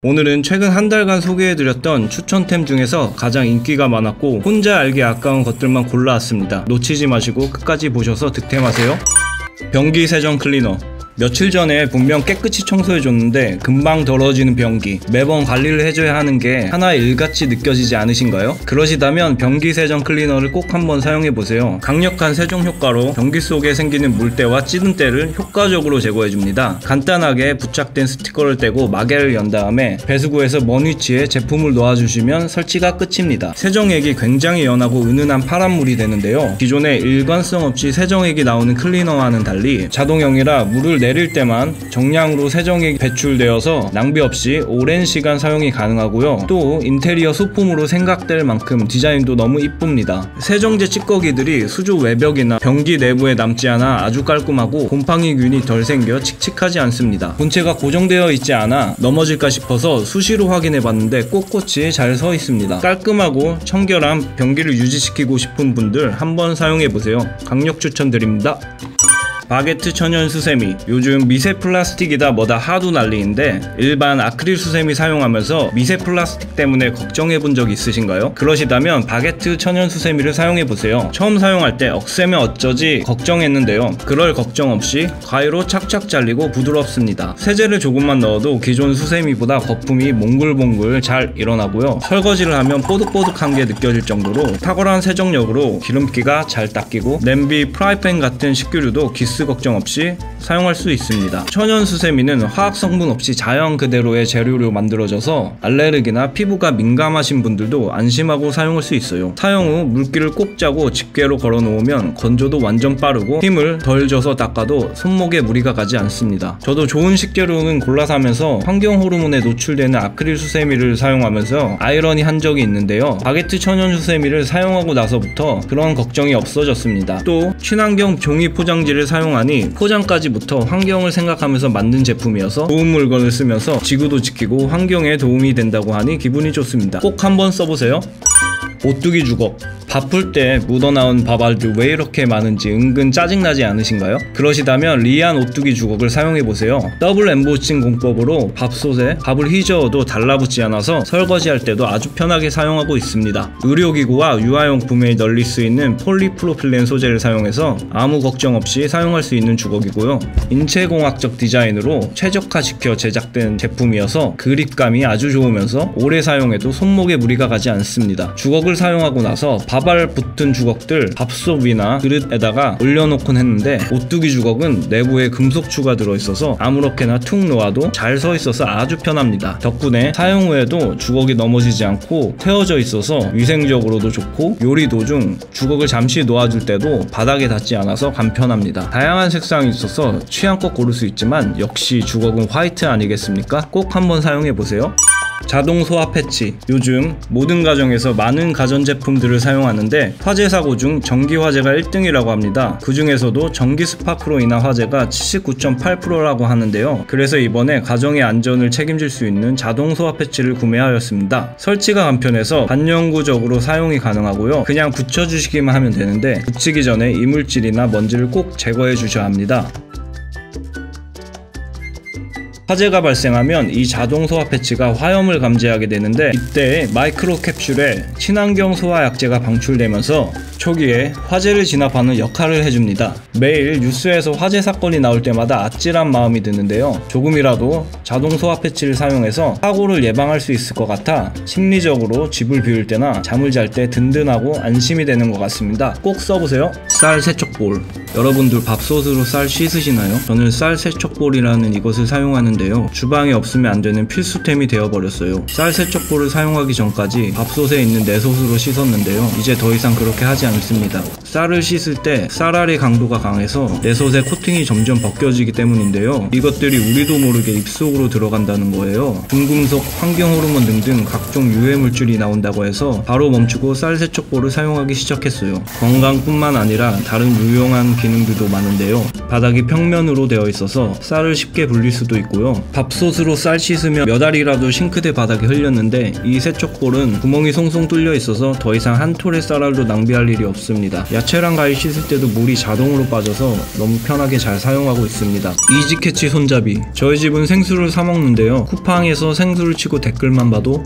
오늘은 최근 한 달간 소개해드렸던 추천템 중에서 가장 인기가 많았고 혼자 알기 아까운 것들만 골라왔습니다. 놓치지 마시고 끝까지 보셔서 득템하세요. 변기 세정 클리너. 며칠 전에 분명 깨끗이 청소해줬는데 금방 더러워지는 변기, 매번 관리를 해줘야 하는 게 하나의 일같이 느껴지지 않으신가요? 그러시다면 변기 세정 클리너를 꼭 한번 사용해보세요. 강력한 세정 효과로 변기 속에 생기는 물때와 찌든 때를 효과적으로 제거해줍니다. 간단하게 부착된 스티커를 떼고 마개를 연 다음에 배수구에서 먼 위치에 제품을 놓아주시면 설치가 끝입니다. 세정액이 굉장히 연하고 은은한 파란물이 되는데요. 기존의 일관성 없이 세정액이 나오는 클리너와는 달리 자동형이라 물을 내릴 때만 정량으로 세정액이 배출되어서 낭비 없이 오랜 시간 사용이 가능하고요. 또 인테리어 소품으로 생각될 만큼 디자인도 너무 이쁩니다. 세정제 찌꺼기들이 수조 외벽이나 변기 내부에 남지 않아 아주 깔끔하고 곰팡이균이 덜 생겨 칙칙하지 않습니다. 본체가 고정되어 있지 않아 넘어질까 싶어서 수시로 확인해 봤는데 꼿꼿이 잘 서 있습니다. 깔끔하고 청결한 변기를 유지시키고 싶은 분들 한번 사용해 보세요. 강력 추천드립니다. 바게트 천연 수세미. 요즘 미세 플라스틱이다 뭐다 하도 난리인데 일반 아크릴 수세미 사용하면서 미세 플라스틱 때문에 걱정해본 적 있으신가요? 그러시다면 바게트 천연 수세미를 사용해보세요. 처음 사용할 때 억세면 어쩌지 걱정했는데요. 그럴 걱정 없이 가위로 착착 잘리고 부드럽습니다. 세제를 조금만 넣어도 기존 수세미보다 거품이 몽글몽글 잘 일어나고요. 설거지를 하면 뽀득뽀득한 게 느껴질 정도로 탁월한 세정력으로 기름기가 잘 닦이고 냄비, 프라이팬 같은 식기류도 기스 걱정 없이 사용할 수 있습니다. 천연 수세미는 화학 성분 없이 자연 그대로의 재료로 만들어져서 알레르기나 피부가 민감하신 분들도 안심하고 사용할 수 있어요. 사용 후 물기를 꼭 짜고 집게로 걸어 놓으면 건조도 완전 빠르고 힘을 덜 줘서 닦아도 손목에 무리가 가지 않습니다. 저도 좋은 식재료는 골라 사면서 환경 호르몬에 노출되는 아크릴 수세미를 사용하면서 아이러니한 적이 있는데요. 바게트 천연 수세미를 사용하고 나서부터 그런 걱정이 없어졌습니다. 또 친환경 종이 포장지를 사용하니 포장까지부터 환경을 생각하면서 만든 제품이어서 좋은 물건을 쓰면서 지구도 지키고 환경에 도움이 된다고 하니 기분이 좋습니다. 꼭 한번 써보세요. 오뚜기 주걱. 바쁠 때 묻어나온 밥알들 왜 이렇게 많은지 은근 짜증나지 않으신가요? 그러시다면 리안 오뚜기 주걱을 사용해보세요. 더블 엠보싱 공법으로 밥솥에 밥을 휘저어도 달라붙지 않아서 설거지할 때도 아주 편하게 사용하고 있습니다. 의료기구와 유아용품에 널리 쓰이는 폴리프로필렌 소재를 사용해서 아무 걱정 없이 사용할 수 있는 주걱이고요. 인체공학적 디자인으로 최적화시켜 제작된 제품이어서 그립감이 아주 좋으면서 오래 사용해도 손목에 무리가 가지 않습니다. 주걱을 사용하고 나서 밥알 붙은 주걱들 밥솥 위나 그릇에다가 올려놓곤 했는데 오뚜기 주걱은 내부에 금속추가 들어있어서 아무렇게나 툭 놓아도 잘 서 있어서 아주 편합니다. 덕분에 사용 후에도 주걱이 넘어지지 않고 세워져 있어서 위생적으로도 좋고 요리 도중 주걱을 잠시 놓아줄 때도 바닥에 닿지 않아서 간편합니다. 다양한 색상이 있어서 취향껏 고를 수 있지만 역시 주걱은 화이트 아니겠습니까? 꼭 한번 사용해보세요. 자동 소화 패치. 요즘 모든 가정에서 많은 가전제품들을 사용하는데 화재 사고 중 전기 화재가 1등이라고 합니다. 그 중에서도 전기 스파크로 인한 화재가 79.8%라고 하는데요. 그래서 이번에 가정의 안전을 책임질 수 있는 자동 소화 패치를 구매하였습니다. 설치가 간편해서 반영구적으로 사용이 가능하고요. 그냥 붙여주시기만 하면 되는데 붙이기 전에 이물질이나 먼지를 꼭 제거해 주셔야 합니다. 화재가 발생하면 이 자동 소화 패치가 화염을 감지하게 되는데 이때 마이크로 캡슐에 친환경 소화 약재가 방출되면서 초기에 화재를 진압하는 역할을 해줍니다. 매일 뉴스에서 화재 사건이 나올 때마다 아찔한 마음이 드는데요. 조금이라도 자동 소화 패치를 사용해서 사고를 예방할 수 있을 것 같아 심리적으로 집을 비울 때나 잠을 잘 때 든든하고 안심이 되는 것 같습니다. 꼭 써보세요. 쌀 세척볼. 여러분들 밥솥으로 쌀 씻으시나요? 저는 쌀 세척볼이라는 이것을 사용하는데요. 주방에 없으면 안 되는 필수템이 되어버렸어요. 쌀 세척볼을 사용하기 전까지 밥솥에 있는 내솥으로 씻었는데요. 이제 더 이상 그렇게 하지 않습니다. 쌀을 씻을 때 쌀알의 강도가 강해서 내솥의 코팅이 점점 벗겨지기 때문인데요. 이것들이 우리도 모르게 입속으로 들어간다는 거예요. 중금속, 환경 호르몬 등등 각종 유해 물질이 나온다고 해서 바로 멈추고 쌀 세척볼을 사용하기 시작했어요. 건강뿐만 아니라 다른 유용한 기능들도 많은데요. 바닥이 평면으로 되어 있어서 쌀을 쉽게 불릴 수도 있고요. 있고요. 밥솥으로 쌀 씻으면 몇 알이라도 싱크대 바닥에 흘렸는데 이 세척볼은 구멍이 송송 뚫려 있어서 더 이상 한 톨의 쌀알도 낭비할 일이 없습니다. 야채랑 과일 씻을 때도 물이 자동으로 빠져서 너무 편하게 잘 사용하고 있습니다. 이지캐치 손잡이. 저희 집은 생수를 사 먹는데요. 쿠팡에서 생수를 치고 댓글만 봐도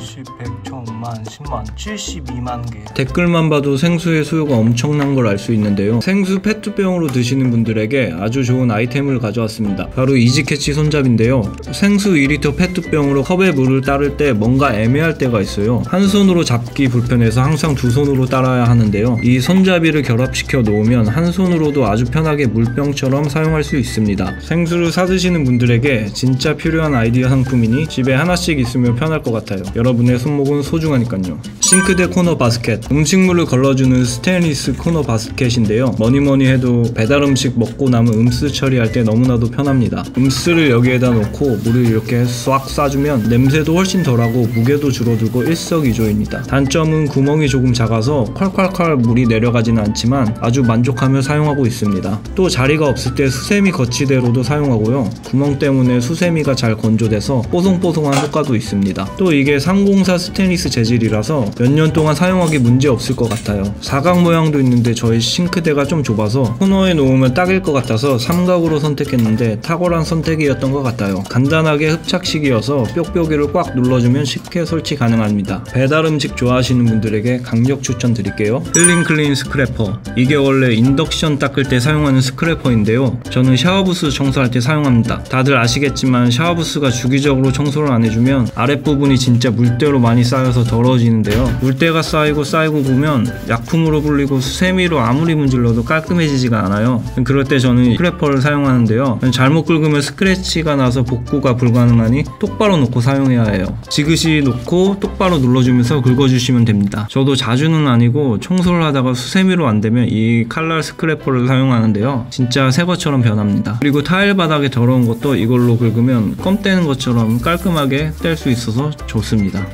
10, 100, 1000만, 10만, 72만 개. 댓글만 봐도 생수의 수요가 엄청난 걸 알 수 있는데요. 생수 페트병으로 드시는 분들에게 아주 좋은 아이템을 가져왔습니다. 바로 이지캐치 손잡인데요. 생수 2리터 페트병으로 컵에 물을 따를 때 뭔가 애매할 때가 있어요. 한 손으로 잡기 불편해서 항상 두 손으로 따라야 하는데요. 이 손잡이를 결합시켜 놓으면 한 손으로도 아주 편하게 물병처럼 사용할 수 있습니다. 생수를 사 드시는 분들에게 진짜 필요한 아이디어 상품이니 집에 하나씩 있으면 편할 것 같아요. 여러분의 손목은 소중하니까요. 싱크대 코너 바스켓. 음식물을 걸러주는 스테인리스 코너 바스켓인데요. 뭐니뭐니 해도 배달 음식 먹고 남은 음스 처리할 때 너무나도 편합니다. 음스를 여기에다 놓고 물을 이렇게 싹 쏴주면 냄새도 훨씬 덜하고 무게도 줄어들고 일석이조입니다. 단점은 구멍이 조금 작아서 콸콸콸 물이 내려가지는 않지만 아주 만족하며 사용하고 있습니다. 또 자리가 없을 때 수세미 거치대로도 사용하고요. 구멍 때문에 수세미가 잘 건조돼서 뽀송뽀송한 효과도 있습니다. 또 이게 304 스테인리스 재질이라서 몇 년 동안 사용하기 문제 없을 것 같아요. 사각 모양도 있는데 저희 싱크대가 좀 좁아서 코너에 놓으면 딱일 것 같아서 삼각으로 선택했는데 탁월한 선택이었던 것 같아요. 간단하게 흡착식이어서 뾱뾱이를 꽉 눌러주면 쉽게 설치 가능합니다. 배달 음식 좋아하시는 분들에게 강력 추천드릴게요. 힐링 클린 스크래퍼. 이게 원래 인덕션 닦을 때 사용하는 스크래퍼인데요. 저는 샤워부스 청소할 때 사용합니다. 다들 아시겠지만 샤워부스가 주기적으로 청소를 안 해주면 아랫부분이 진짜 물때로 많이 쌓여서 더러워지는데요. 물때가 쌓이고 보면 약품으로 불리고 수세미로 아무리 문질러도 깔끔해지지가 않아요. 그럴 때 저는 스크래퍼를 사용하는데요. 잘못 긁으면 스크래치가 나서 복구가 불가능하니 똑바로 놓고 사용해야 해요. 지그시 놓고 똑바로 눌러주면서 긁어주시면 됩니다. 저도 자주는 아니고 청소를 하다가 수세미로 안되면 이 칼날 스크래퍼를 사용하는데요. 진짜 새것처럼 변합니다. 그리고 타일 바닥에 더러운 것도 이걸로 긁으면 껌 떼는 것처럼 깔끔하게 뗄 수 있어서 좋습니다.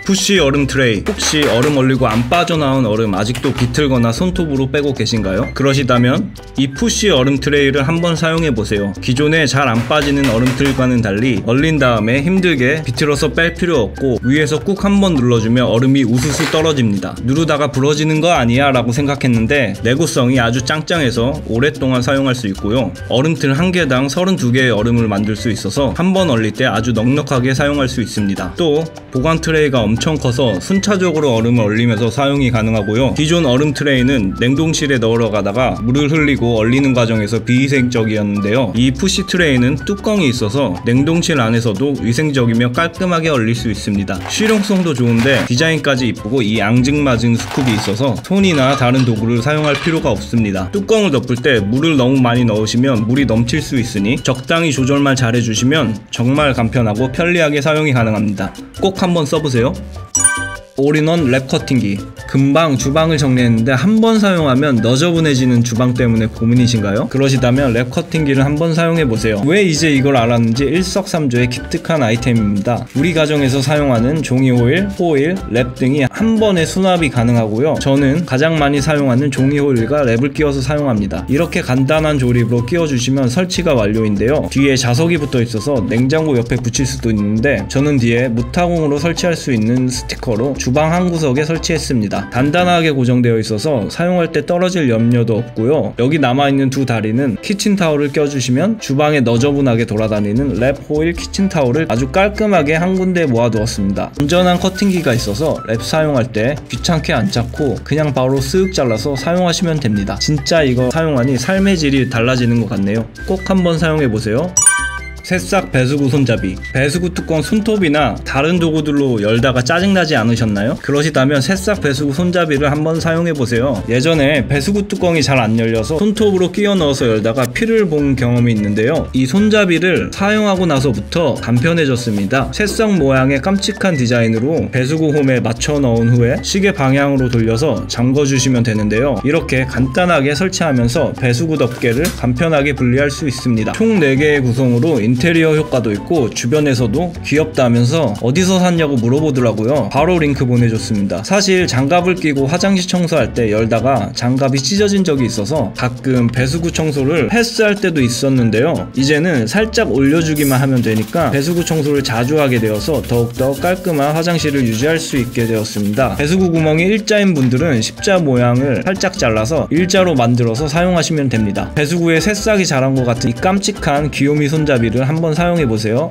푸쉬 얼음 트레이. 혹시 얼음 얼리고 안 빠져나온 얼음 아직도 비틀거나 손톱으로 빼고 계신가요? 그러시다면 이 푸쉬 얼음 트레이를 한번 사용해보세요. 기존에 잘 안 빠지는 얼음틀과는 달리 얼린 다음에 힘들게 비틀어서 뺄 필요 없고 위에서 꾹 한번 눌러주면 얼음이 우수수 떨어집니다. 누르다가 부러지는 거 아니야 라고 생각했는데 내구성이 아주 짱짱해서 오랫동안 사용할 수 있고요. 얼음틀 한 개당 32개의 얼음을 만들 수 있어서 한번 얼릴 때 아주 넉넉하게 사용할 수 있습니다. 또 보관 트레이가 엄청 커서 순차적으로 얼음을 얼리면서 사용이 가능하고요. 기존 얼음 트레이는 냉동실에 넣으러 가다가 물을 흘리고 얼리는 과정에서 비위생적이었는데요. 이 푸시 트레이는 뚜껑이 있어서 냉동실 안에서도 위생적이며 깔끔하게 얼릴 수 있습니다. 실용성도 좋은데 디자인까지 이쁘고 이 앙증맞은 스쿱이 있어서 손이나 다른 도구를 사용할 필요가 없습니다. 뚜껑을 덮을 때 물을 너무 많이 넣으시면 물이 넘칠 수 있으니 적당히 조절만 잘 해주시면 정말 간편하고 편리하게 사용이 가능합니다. 꼭 한번 써보세요. 올인원 랩 커팅기. 금방 주방을 정리했는데 한 번 사용하면 너저분해지는 주방 때문에 고민이신가요? 그러시다면 랩 커팅기를 한번 사용해보세요. 왜 이제 이걸 알았는지 일석삼조의 기특한 아이템입니다. 우리 가정에서 사용하는 종이 호일, 랩 등이 한 번에 수납이 가능하고요. 저는 가장 많이 사용하는 종이 호일과 랩을 끼워서 사용합니다. 이렇게 간단한 조립으로 끼워주시면 설치가 완료인데요. 뒤에 자석이 붙어 있어서 냉장고 옆에 붙일 수도 있는데 저는 뒤에 무타공으로 설치할 수 있는 스티커로 주방 한 구석에 설치했습니다. 단단하게 고정되어 있어서 사용할 때 떨어질 염려도 없고요. 여기 남아있는 두 다리는 키친타올을 껴주시면 주방에 너저분하게 돌아다니는 랩 호일 키친타올을 아주 깔끔하게 한 군데에 모아두었습니다. 안전한 커팅기가 있어서 랩 사용할 때 귀찮게 안 찾고 그냥 바로 쓱 잘라서 사용하시면 됩니다. 진짜 이거 사용하니 삶의 질이 달라지는 것 같네요. 꼭 한번 사용해보세요. 새싹 배수구 손잡이. 배수구 뚜껑 손톱이나 다른 도구들로 열다가 짜증나지 않으셨나요? 그러시다면 새싹 배수구 손잡이를 한번 사용해보세요. 예전에 배수구 뚜껑이 잘 안 열려서 손톱으로 끼워 넣어서 열다가 피를 본 경험이 있는데요. 이 손잡이를 사용하고 나서부터 간편해졌습니다. 새싹 모양의 깜찍한 디자인으로 배수구 홈에 맞춰 넣은 후에 시계 방향으로 돌려서 잠궈주시면 되는데요. 이렇게 간단하게 설치하면서 배수구 덮개를 간편하게 분리할 수 있습니다. 총 4개의 구성으로 인테리어 효과도 있고 주변에서도 귀엽다 하면서 어디서 샀냐고 물어보더라고요. 바로 링크 보내줬습니다. 사실 장갑을 끼고 화장실 청소할 때 열다가 장갑이 찢어진 적이 있어서 가끔 배수구 청소를 패스할 때도 있었는데요. 이제는 살짝 올려주기만 하면 되니까 배수구 청소를 자주 하게 되어서 더욱더 깔끔한 화장실을 유지할 수 있게 되었습니다. 배수구 구멍이 일자인 분들은 십자 모양을 살짝 잘라서 일자로 만들어서 사용하시면 됩니다. 배수구에 새싹이 자란 것 같은 이 깜찍한 귀요미 손잡이를 한번 사용해보세요.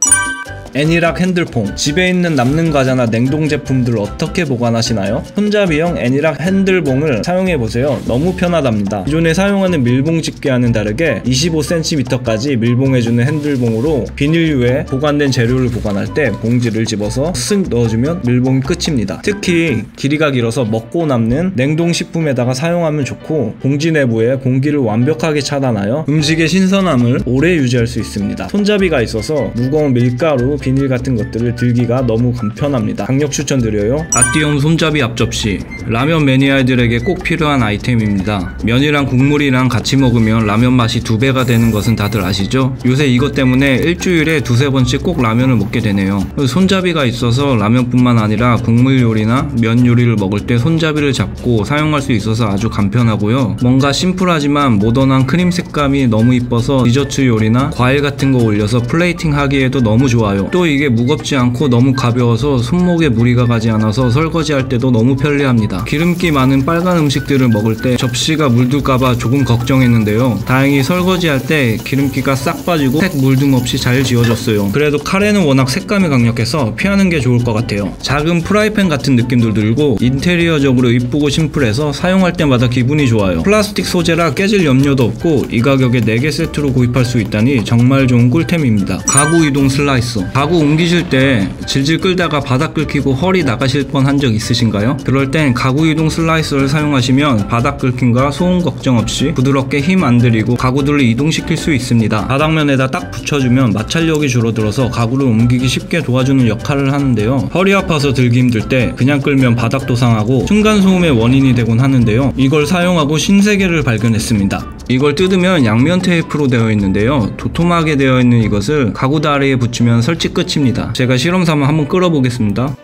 애니락 핸들퐁. 집에 있는 남는 과자나 냉동 제품들을 어떻게 보관하시나요? 손잡이형 애니락 핸들봉을 사용해보세요. 너무 편하답니다. 기존에 사용하는 밀봉 집게와는 다르게 25cm까지 밀봉해주는 핸들봉으로 비닐류에 보관된 재료를 보관할 때 봉지를 집어서 쓱 넣어주면 밀봉이 끝입니다. 특히 길이가 길어서 먹고 남는 냉동식품에다가 사용하면 좋고 봉지 내부에 공기를 완벽하게 차단하여 음식의 신선함을 오래 유지할 수 있습니다. 손잡이가 있어서 무거운 밀가루, 비닐 같은 것들을 들기가 너무 간편합니다. 강력 추천드려요. 아띠용 손잡이 앞접시. 라면 매니아들에게 꼭 필요한 아이템입니다. 면이랑 국물이랑 같이 먹으면 라면 맛이 2배가 되는 것은 다들 아시죠? 요새 이것 때문에 일주일에 2~3번씩 꼭 라면을 먹게 되네요. 손잡이가 있어서 라면뿐만 아니라 국물 요리나 면 요리를 먹을 때 손잡이를 잡고 사용할 수 있어서 아주 간편하고요. 뭔가 심플하지만 모던한 크림 색감이 너무 이뻐서 디저트 요리나 과일 같은 거 올려서 플레이팅 하기에도 너무 좋아요. 또 이게 무겁지 않고 너무 가벼워서 손목에 무리가 가지 않아서 설거지할 때도 너무 편리합니다. 기름기 많은 빨간 음식들을 먹을 때 접시가 물들까봐 조금 걱정했는데요. 다행히 설거지할 때 기름기가 싹 빠지고 색 물듦 없이 잘 지워졌어요. 그래도 카레는 워낙 색감이 강력해서 피하는 게 좋을 것 같아요. 작은 프라이팬 같은 느낌도 들고 인테리어적으로 이쁘고 심플해서 사용할 때마다 기분이 좋아요. 플라스틱 소재라 깨질 염려도 없고 이 가격에 4개 세트로 구입할 수 있다니 정말 좋은 꿀템입니다. 가구 이동 슬라이서. 가구 옮기실 때 질질 끌다가 바닥 긁히고 허리 나가실 뻔 한 적 있으신가요? 그럴 땐 가구 이동 슬라이서를 사용하시면 바닥 긁힘과 소음 걱정 없이 부드럽게 힘 안 들이고 가구들을 이동시킬 수 있습니다. 바닥면에다 딱 붙여주면 마찰력이 줄어들어서 가구를 옮기기 쉽게 도와주는 역할을 하는데요. 허리 아파서 들기 힘들 때 그냥 끌면 바닥도 상하고 층간소음의 원인이 되곤 하는데요. 이걸 사용하고 신세계를 발견했습니다. 이걸 뜯으면 양면 테이프로 되어 있는데요. 도톰하게 되어 있는 이것을 가구 다리에 붙이면 설치 끝입니다. 제가 실험삼아 한번 끌어보겠습니다.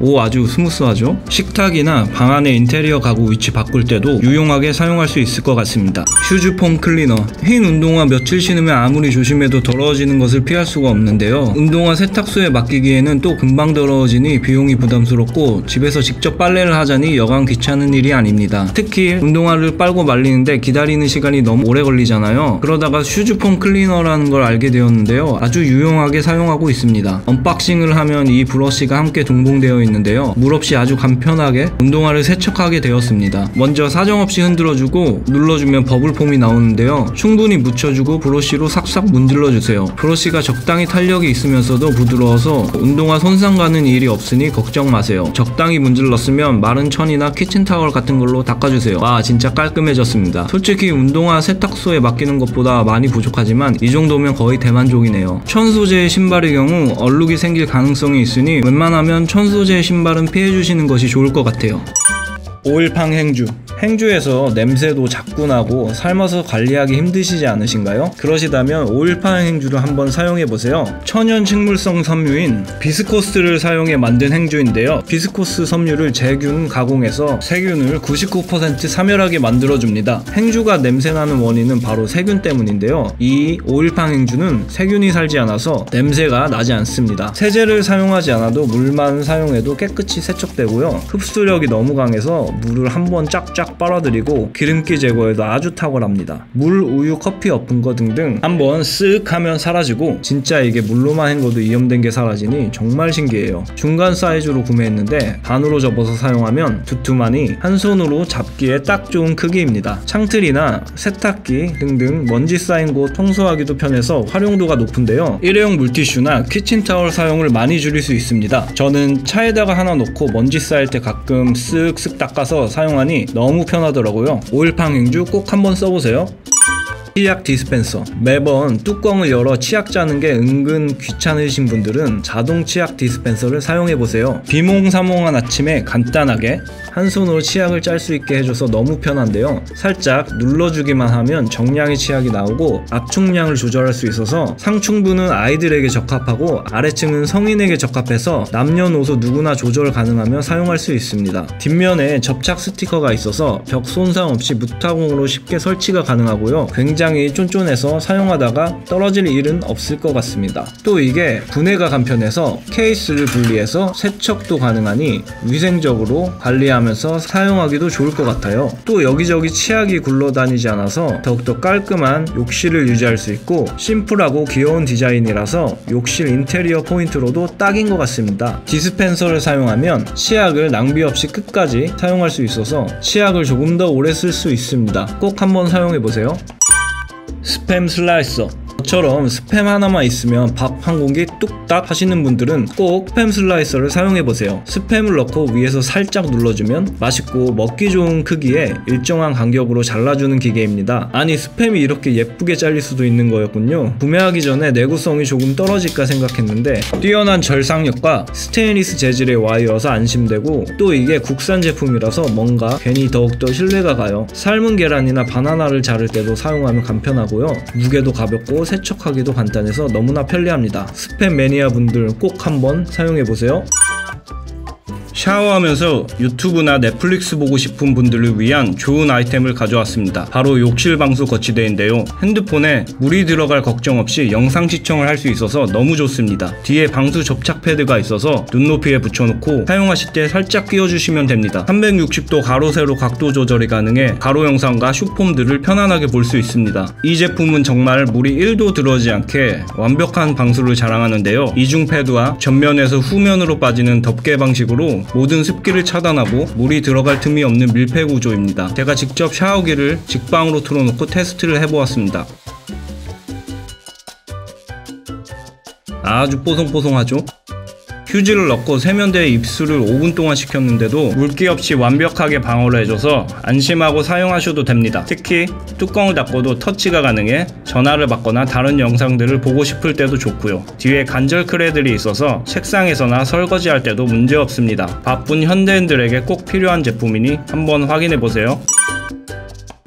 오, 아주 스무스하죠? 식탁이나 방 안의 인테리어 가구 위치 바꿀 때도 유용하게 사용할 수 있을 것 같습니다. 휴즈폼 클리너. 흰 운동화 며칠 신으면 아무리 조심해도 더러워지는 것을 피할 수가 없는데요. 운동화 세탁소에 맡기기에는 또 금방 더러워지니 비용이 부담스럽고 집에서 직접 빨래를 하자니 여간 귀찮은 일이 아닙니다. 특히 운동화를 빨고 말리는데 기다리는 시간이 너무 오래 걸리잖아요. 그러다가 휴즈폼 클리너라는 걸 알게 되었는데요. 아주 유용하게 사용하고 있습니다. 언박싱을 하면 이 브러쉬가 함께 동봉되어 있는데요. 물 없이 아주 간편하게 운동화를 세척하게 되었습니다. 먼저 사정없이 흔들어주고 눌러주면 버블폼이 나오는데요. 충분히 묻혀주고 브러쉬로 싹싹 문질러주세요. 브러쉬가 적당히 탄력이 있으면서도 부드러워서 운동화 손상 가는 일이 없으니 걱정 마세요. 적당히 문질렀으면 마른 천이나 키친타월 같은 걸로 닦아주세요. 와, 진짜 깔끔해졌습니다. 솔직히 운동화 세탁소에 맡기는 것보다 많이 부족하지만 이 정도면 거의 대만족이네요. 천 소재의 신발의 경우 얼룩이 생길 가능성이 있으니 웬만하면 천 소재의 신발은 피해주시는 것이 좋을 것 같아요. 오일팡 행주. 행주에서 냄새도 자꾸 나고 삶아서 관리하기 힘드시지 않으신가요? 그러시다면 오일팡 행주를 한번 사용해보세요. 천연 식물성 섬유인 비스코스를 사용해 만든 행주인데요. 비스코스 섬유를 제균 가공해서 세균을 99% 사멸하게 만들어줍니다. 행주가 냄새나는 원인은 바로 세균 때문인데요. 이 오일팡 행주는 세균이 살지 않아서 냄새가 나지 않습니다. 세제를 사용하지 않아도 물만 사용해도 깨끗이 세척되고요. 흡수력이 너무 강해서 물을 한번 쫙쫙 빨아들이고 기름기 제거에도 아주 탁월합니다. 물, 우유, 커피 엎은 거 등등 한번 쓱 하면 사라지고 진짜 이게 물로만 헹궈도 이염된 게 사라지니 정말 신기해요. 중간 사이즈로 구매했는데 반으로 접어서 사용하면 두툼하니 한 손으로 잡기에 딱 좋은 크기입니다. 창틀이나 세탁기 등등 먼지 쌓인 곳 청소하기도 편해서 활용도가 높은데요. 일회용 물티슈나 키친타월 사용을 많이 줄일 수 있습니다. 저는 차에다가 하나 놓고 먼지 쌓일 때 가끔 쓱쓱 닦아서 사용하니 너무 편하더라고요. 오일팡 행주 꼭 한번 써보세요. 치약 디스펜서. 매번 뚜껑을 열어 치약 짜는 게 은근 귀찮으신 분들은 자동 치약 디스펜서를 사용해보세요. 비몽사몽한 아침에 간단하게 한 손으로 치약을 짤 수 있게 해줘서 너무 편한데요. 살짝 눌러주기만 하면 정량의 치약이 나오고 압축량을 조절할 수 있어서 상층부는 아이들에게 적합하고 아래층은 성인에게 적합해서 남녀노소 누구나 조절 가능하며 사용할 수 있습니다. 뒷면에 접착 스티커가 있어서 벽 손상 없이 무타공으로 쉽게 설치가 가능하고요. 굉장히 쫀쫀해서 사용하다가 떨어질 일은 없을 것 같습니다. 또 이게 분해가 간편해서 케이스를 분리해서 세척도 가능하니 위생적으로 관리하면서 사용하기도 좋을 것 같아요. 또 여기저기 치약이 굴러다니지 않아서 더욱더 깔끔한 욕실을 유지할 수 있고 심플하고 귀여운 디자인이라서 욕실 인테리어 포인트로도 딱인 것 같습니다. 디스펜서를 사용하면 치약을 낭비 없이 끝까지 사용할 수 있어서 치약을 조금 더 오래 쓸 수 있습니다. 꼭 한번 사용해보세요. 스팸 슬라이서. 저처럼 스팸 하나만 있으면 밥 한 공기 뚝딱 하시는 분들은 꼭 스팸 슬라이서를 사용해보세요. 스팸을 넣고 위에서 살짝 눌러주면 맛있고 먹기 좋은 크기에 일정한 간격으로 잘라주는 기계입니다. 아니, 스팸이 이렇게 예쁘게 잘릴 수도 있는 거였군요. 구매하기 전에 내구성이 조금 떨어질까 생각했는데 뛰어난 절삭력과 스테인리스 재질의 와이어여서 안심되고 또 이게 국산 제품이라서 뭔가 괜히 더욱더 신뢰가 가요. 삶은 계란이나 바나나를 자를 때도 사용하면 간편하고요. 무게도 가볍고 세척하기도 간단해서 너무나 편리합니다. 스팸 매니아 분들 꼭 한번 사용해보세요. 샤워하면서 유튜브나 넷플릭스 보고 싶은 분들을 위한 좋은 아이템을 가져왔습니다. 바로 욕실 방수 거치대인데요. 핸드폰에 물이 들어갈 걱정 없이 영상 시청을 할 수 있어서 너무 좋습니다. 뒤에 방수 접착 패드가 있어서 눈높이에 붙여놓고 사용하실 때 살짝 끼워주시면 됩니다. 360도 가로 세로 각도 조절이 가능해 가로 영상과 숏폼들을 편안하게 볼 수 있습니다. 이 제품은 정말 물이 1도 들어오지 않게 완벽한 방수를 자랑하는데요. 이중 패드와 전면에서 후면으로 빠지는 덮개 방식으로 모든 습기를 차단하고 물이 들어갈 틈이 없는 밀폐 구조입니다. 제가 직접 샤워기를 직방으로 틀어놓고 테스트를 해보았습니다. 아주 뽀송뽀송하죠? 휴지를 넣고 세면대에 입수를 5분 동안 시켰는데도 물기 없이 완벽하게 방어를 해줘서 안심하고 사용하셔도 됩니다. 특히 뚜껑을 닫고도 터치가 가능해 전화를 받거나 다른 영상들을 보고 싶을 때도 좋고요. 뒤에 간절 크레들이 있어서 책상에서나 설거지할 때도 문제 없습니다. 바쁜 현대인들에게 꼭 필요한 제품이니 한번 확인해보세요.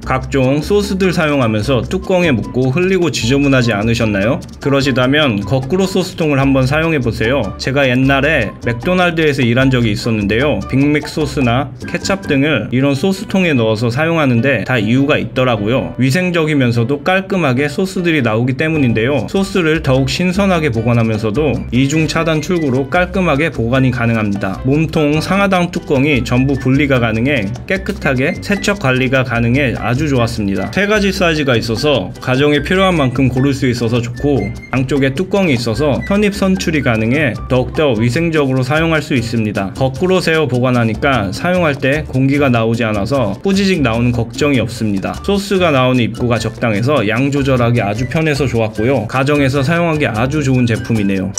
각종 소스들 사용하면서 뚜껑에 묻고 흘리고 지저분하지 않으셨나요? 그러시다면 거꾸로 소스통을 한번 사용해보세요. 제가 옛날에 맥도날드에서 일한 적이 있었는데요. 빅맥 소스나 케찹 등을 이런 소스통에 넣어서 사용하는데 다 이유가 있더라고요. 위생적이면서도 깔끔하게 소스들이 나오기 때문인데요. 소스를 더욱 신선하게 보관하면서도 이중 차단 출구로 깔끔하게 보관이 가능합니다. 몸통 상하단 뚜껑이 전부 분리가 가능해 깨끗하게 세척 관리가 가능해 아주 좋았습니다. 3가지 사이즈가 있어서 가정에 필요한 만큼 고를 수 있어서 좋고 양쪽에 뚜껑이 있어서 선입 선출이 가능해 더욱더 위생적으로 사용할 수 있습니다. 거꾸로 세워 보관하니까 사용할 때 공기가 나오지 않아서 뿌지직 나오는 걱정이 없습니다. 소스가 나오는 입구가 적당해서 양 조절하기 아주 편해서 좋았고요. 가정에서 사용하기 아주 좋은 제품이네요.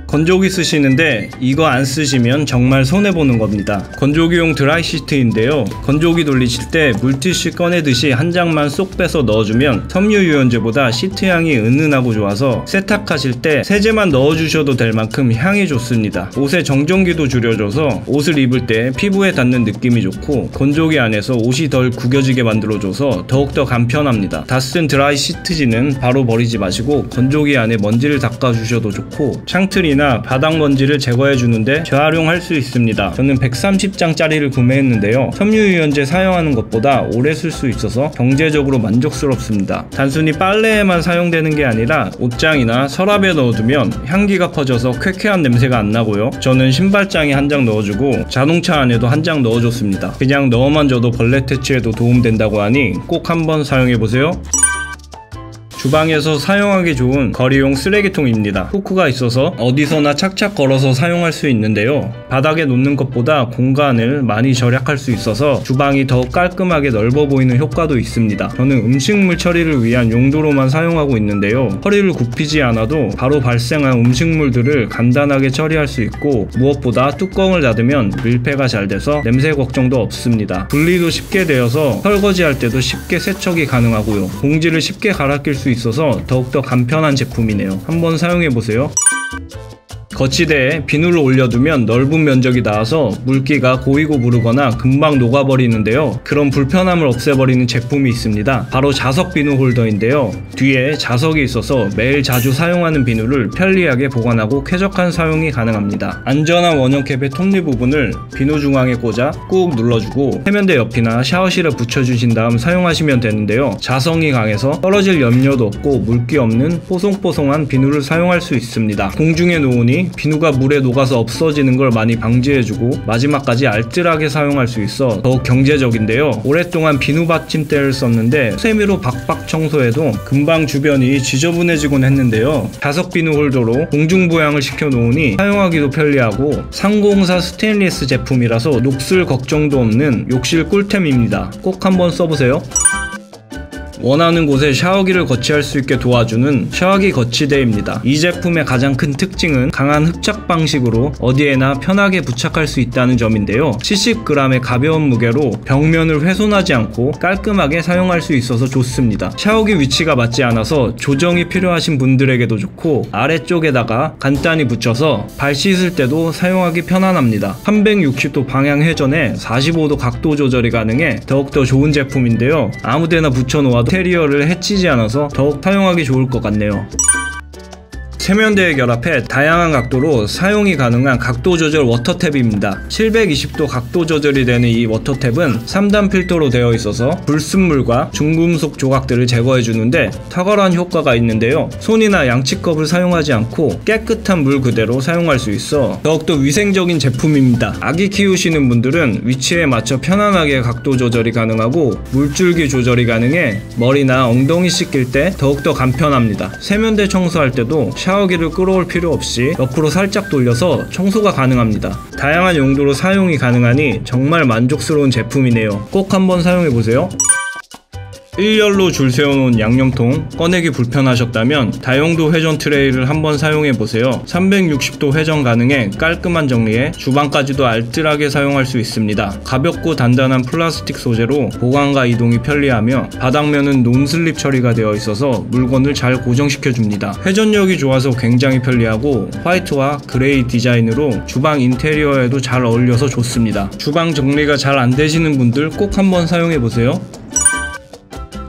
건조기 쓰시는데 이거 안 쓰시면 정말 손해보는 겁니다. 건조기용 드라이 시트인데요. 건조기 돌리실 때 물티슈 꺼내듯이 한 장만 쏙 빼서 넣어주면 섬유유연제보다 시트 향이 은은하고 좋아서 세탁하실 때 세제만 넣어주셔도 될 만큼 향이 좋습니다. 옷에 정전기도 줄여줘서 옷을 입을 때 피부에 닿는 느낌이 좋고 건조기 안에서 옷이 덜 구겨지게 만들어줘서 더욱더 간편합니다. 다 쓴 드라이 시트지는 바로 버리지 마시고 건조기 안에 먼지를 닦아주셔도 좋고 창틀이나 바닥 먼지를 제거해 주는데 재활용할 수 있습니다. 저는 130장짜리를 구매했는데요. 섬유유연제 사용하는 것보다 오래 쓸 수 있어서 경제적으로 만족스럽습니다. 단순히 빨래에만 사용되는 게 아니라 옷장이나 서랍에 넣어두면 향기가 퍼져서 쾌쾌한 냄새가 안 나고요. 저는 신발장에 한 장 넣어주고 자동차 안에도 한 장 넣어줬습니다. 그냥 넣어만 줘도 벌레 퇴치에도 도움된다고 하니 꼭 한번 사용해보세요. 주방에서 사용하기 좋은 거리용 쓰레기통입니다. 후크가 있어서 어디서나 착착 걸어서 사용할 수 있는데요. 바닥에 놓는 것보다 공간을 많이 절약할 수 있어서 주방이 더욱 깔끔하게 넓어 보이는 효과도 있습니다. 저는 음식물 처리를 위한 용도로만 사용하고 있는데요. 허리를 굽히지 않아도 바로 발생한 음식물들을 간단하게 처리할 수 있고, 무엇보다 뚜껑을 닫으면 밀폐가 잘 돼서 냄새 걱정도 없습니다. 분리도 쉽게 되어서 설거지할 때도 쉽게 세척이 가능하고요. 봉지를 쉽게 갈아 낄 수 있어서 더욱더 간편한 제품이네요. 한번 사용해보세요. 거치대에 비누를 올려두면 넓은 면적이 나와서 물기가 고이고 무르거나 금방 녹아버리는데요. 그런 불편함을 없애버리는 제품이 있습니다. 바로 자석 비누 홀더인데요. 뒤에 자석이 있어서 매일 자주 사용하는 비누를 편리하게 보관하고 쾌적한 사용이 가능합니다. 안전한 원형캡의 톱니 부분을 비누 중앙에 꽂아 꾹 눌러주고 세면대 옆이나 샤워실에 붙여주신 다음 사용하시면 되는데요. 자성이 강해서 떨어질 염려도 없고 물기 없는 뽀송뽀송한 비누를 사용할 수 있습니다. 공중에 놓으니 비누가 물에 녹아서 없어지는 걸 많이 방지해주고 마지막까지 알뜰하게 사용할 수 있어 더욱 경제적인데요. 오랫동안 비누 받침대를 썼는데 세미로 박박 청소해도 금방 주변이 지저분해지곤 했는데요. 자석 비누 홀더로 공중 보양을 시켜 놓으니 사용하기도 편리하고 상공사 스테인리스 제품이라서 녹슬 걱정도 없는 욕실 꿀템입니다. 꼭 한번 써보세요. 원하는 곳에 샤워기를 거치할 수 있게 도와주는 샤워기 거치대입니다. 이 제품의 가장 큰 특징은 강한 흡착 방식으로 어디에나 편하게 부착할 수 있다는 점인데요. 70g의 가벼운 무게로 벽면을 훼손하지 않고 깔끔하게 사용할 수 있어서 좋습니다. 샤워기 위치가 맞지 않아서 조정이 필요하신 분들에게도 좋고, 아래쪽에다가 간단히 붙여서 발 씻을 때도 사용하기 편안합니다. 360도 방향 회전에 45도 각도 조절이 가능해 더욱더 좋은 제품인데요. 아무데나 붙여놓아도 인테리어를 해치지 않아서 더욱 사용하기 좋을 것 같네요. 세면대에 결합해 다양한 각도로 사용이 가능한 각도 조절 워터탭입니다. 720도 각도 조절이 되는 이 워터탭은 3단 필터로 되어 있어서 불순물과 중금속 조각들을 제거해 주는데 탁월한 효과가 있는데요. 손이나 양치컵을 사용하지 않고 깨끗한 물 그대로 사용할 수 있어 더욱더 위생적인 제품입니다. 아기 키우시는 분들은 위치에 맞춰 편안하게 각도 조절이 가능하고 물줄기 조절이 가능해 머리나 엉덩이 씻길 때 더욱더 간편합니다. 세면대 청소할 때도 샤워기를 끌어올 필요 없이 옆으로 살짝 돌려서 청소가 가능합니다. 다양한 용도로 사용이 가능하니 정말 만족스러운 제품이네요. 꼭 한번 사용해보세요. 일렬로 줄 세워놓은 양념통 꺼내기 불편하셨다면 다용도 회전 트레이를 한번 사용해보세요. 360도 회전 가능해 깔끔한 정리에 주방까지도 알뜰하게 사용할 수 있습니다. 가볍고 단단한 플라스틱 소재로 보관과 이동이 편리하며 바닥면은 논슬립 처리가 되어 있어서 물건을 잘 고정시켜줍니다. 회전력이 좋아서 굉장히 편리하고 화이트와 그레이 디자인으로 주방 인테리어에도 잘 어울려서 좋습니다. 주방 정리가 잘 안되시는 분들 꼭 한번 사용해보세요.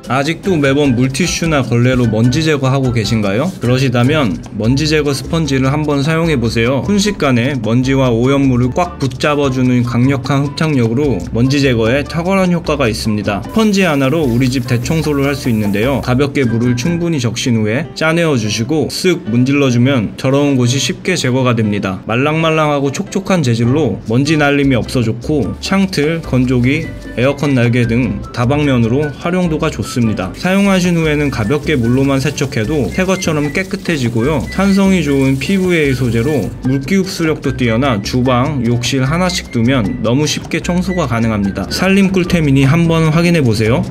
아직도 매번 물티슈나 걸레로 먼지 제거하고 계신가요? 그러시다면 먼지 제거 스펀지를 한번 사용해보세요. 순식간에 먼지와 오염물을 꽉 붙잡아주는 강력한 흡착력으로 먼지 제거에 탁월한 효과가 있습니다. 스펀지 하나로 우리 집 대청소를 할 수 있는데요. 가볍게 물을 충분히 적신 후에 짜내어 주시고 쓱 문질러주면 더러운 곳이 쉽게 제거가 됩니다. 말랑말랑하고 촉촉한 재질로 먼지 날림이 없어 좋고 창틀, 건조기, 에어컨 날개 등 다방면으로 활용도가 좋습니다. 사용하신 후에는 가볍게 물로만 세척해도 새것처럼 깨끗해지고요. 탄성이 좋은 PVA 소재로 물기 흡수력도 뛰어나 주방, 욕실 하나씩 두면 너무 쉽게 청소가 가능합니다. 살림 꿀템이니 한번 확인해보세요.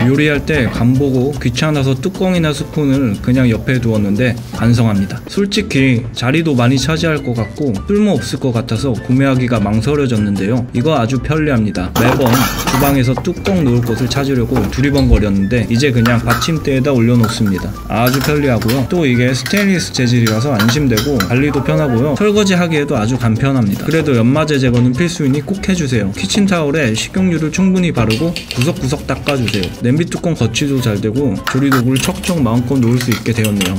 요리할 때 간보고 귀찮아서 뚜껑이나 스푼을 그냥 옆에 두었는데 반성합니다. 솔직히 자리도 많이 차지할 것 같고 쓸모없을 것 같아서 구매하기가 망설여졌는데요. 이거 아주 편리합니다. 매번 주방에서 뚜껑 놓을 곳을 찾으려고 두리번거렸는데 이제 그냥 받침대에다 올려놓습니다. 아주 편리하고요. 또 이게 스테인리스 재질이라서 안심되고 관리도 편하고요. 설거지 하기에도 아주 간편합니다. 그래도 연마제 제거는 필수이니 꼭 해주세요. 키친타올에 식용유를 충분히 바르고 구석구석 닦아주세요. 냄비 뚜껑 거치도 잘 되고 조리도구를 척척 마음껏 놓을 수 있게 되었네요.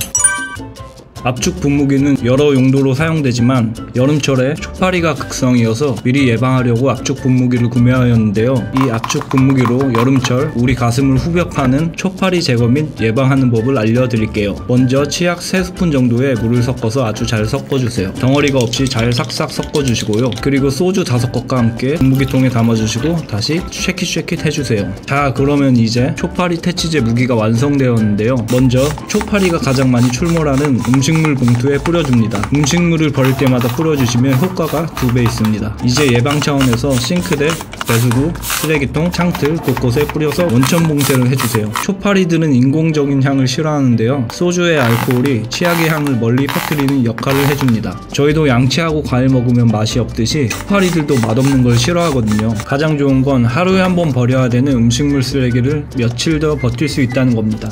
압축 분무기는 여러 용도로 사용되지만 여름철에 초파리가 극성이어서 미리 예방하려고 압축 분무기를 구매하였는데요. 이 압축 분무기로 여름철 우리 가슴을 후벼 파는 초파리 제거 및 예방하는 법을 알려드릴게요. 먼저 치약 3스푼 정도의 물을 섞어서 아주 잘 섞어주세요. 덩어리가 없이 잘 싹싹 섞어주시고요. 그리고 소주 5컵과 함께 분무기통에 담아주시고 다시 쉐킷쉐킷 해주세요. 자, 그러면 이제 초파리 퇴치제 무기가 완성되었는데요. 먼저 초파리가 가장 많이 출몰하는 음식물 봉투에 뿌려줍니다. 음식물을 버릴 때마다 뿌려주시면 효과가 2배 있습니다. 이제 예방 차원에서 싱크대, 배수구, 쓰레기통, 창틀 곳곳에 뿌려서 원천 봉쇄를 해주세요. 초파리들은 인공적인 향을 싫어하는데요. 소주의 알코올이 치약의 향을 멀리 퍼뜨리는 역할을 해줍니다. 저희도 양치하고 과일 먹으면 맛이 없듯이 초파리들도 맛없는 걸 싫어하거든요. 가장 좋은 건 하루에 한 번 버려야 되는 음식물 쓰레기를 며칠 더 버틸 수 있다는 겁니다.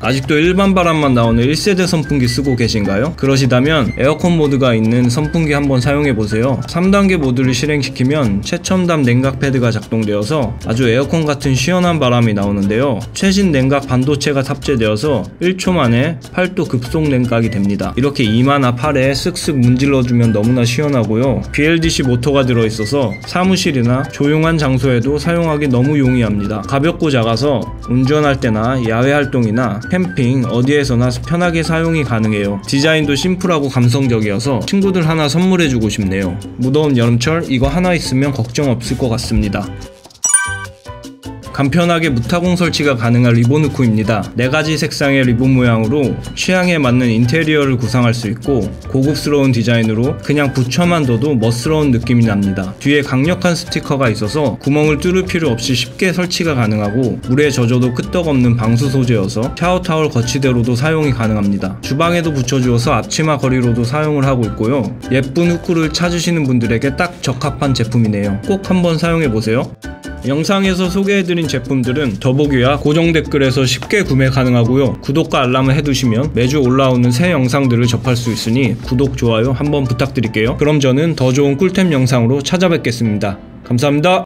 아직도 일반 바람만 나오는 1세대 선풍기 쓰고 계신가요? 그러시다면 에어컨 모드가 있는 선풍기 한번 사용해보세요. 3단계 모드를 실행시키면 최첨단 냉각 패드가 작동되어서 아주 에어컨 같은 시원한 바람이 나오는데요. 최신 냉각 반도체가 탑재되어서 1초 만에 8도 급속 냉각이 됩니다. 이렇게 이마나 팔에 쓱쓱 문질러주면 너무나 시원하고요. BLDC 모터가 들어있어서 사무실이나 조용한 장소에도 사용하기 너무 용이합니다. 가볍고 작아서 운전할 때나 야외 활동이나 캠핑 어디에서나 편하게 사용이 가능해요. 디자인도 심플하고 감성적이어서 친구들 하나 선물해주고 싶네요. 무더운 여름철 이거 하나 있으면 걱정 없을 것 같습니다. 간편하게 무타공 설치가 가능한 리본 후크입니다. 4가지 색상의 리본 모양으로 취향에 맞는 인테리어를 구상할 수 있고 고급스러운 디자인으로 그냥 붙여만 둬도 멋스러운 느낌이 납니다. 뒤에 강력한 스티커가 있어서 구멍을 뚫을 필요 없이 쉽게 설치가 가능하고 물에 젖어도 끄떡없는 방수 소재여서 샤워타월 거치대로도 사용이 가능합니다. 주방에도 붙여주어서 앞치마 거리로도 사용을 하고 있고요. 예쁜 후크를 찾으시는 분들에게 딱 적합한 제품이네요. 꼭 한번 사용해보세요. 영상에서 소개해드린 제품들은 더보기와 고정 댓글에서 쉽게 구매 가능하고요. 구독과 알람을 해두시면 매주 올라오는 새 영상들을 접할 수 있으니 구독, 좋아요 한번 부탁드릴게요. 그럼 저는 더 좋은 꿀템 영상으로 찾아뵙겠습니다. 감사합니다.